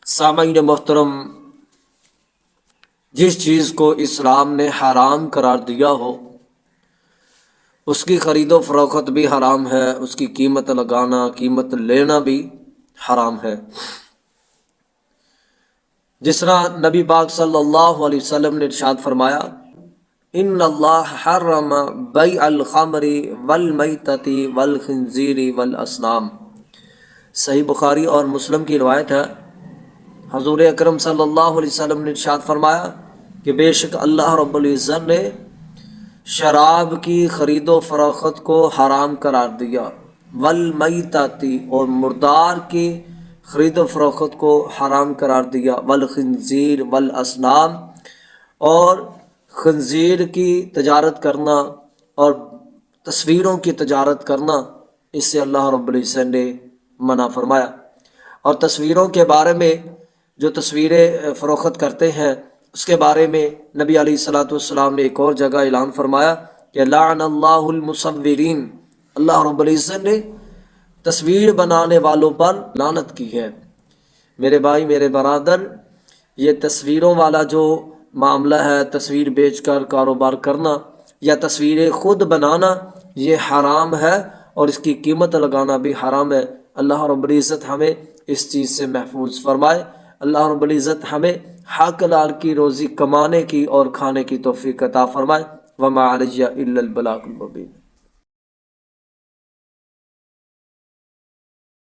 سامعین محترم، جس چیز کو اسلام نے حرام قرار دیا ہو اس کی خرید و فروخت بھی حرام ہے، اس کی قیمت لگانا، قیمت لینا بھی حرام ہے۔ جس طرح نبی پاک صلی اللہ علیہ وسلم نے ارشاد فرمایا، ان اللہ حرم بیع الخمر والمیتۃ والخنزیر والاصنام۔ صحیح بخاری اور مسلم کی روایت ہے، حضور اکرم صلی اللہ علیہ وسلم نے ارشاد فرمایا کہ بے شک اللہ رب العزت نے شراب کی خرید و فروخت کو حرام قرار دیا، والمیتۃ اور مردار کی خرید و فروخت کو حرام قرار دیا، والخنزیر والاصنام اور خنزیر کی تجارت کرنا اور تصویروں کی تجارت کرنا، اس سے اللہ رب العزت نے منع فرمایا۔ اور تصویروں کے بارے میں، جو تصویریں فروخت کرتے ہیں اس کے بارے میں نبی علیہ الصلوۃ والسلام نے ایک اور جگہ اعلان فرمایا کہ لعن اللہ المصورین، اللہ رب العزت نے تصویر بنانے والوں پر لعنت کی ہے۔ میرے بھائی، میرے برادر، یہ تصویروں والا جو معاملہ ہے، تصویر بیچ کر کاروبار کرنا یا تصویریں خود بنانا، یہ حرام ہے اور اس کی قیمت لگانا بھی حرام ہے۔ اللہ رب العزت ہمیں اس چیز سے محفوظ فرمائے۔ اللہ رب العزت ہمیں حق حلال کی روزی کمانے کی اور کھانے کی توفیق عطا فرمائے۔ وما علی الا البلاغ المبین۔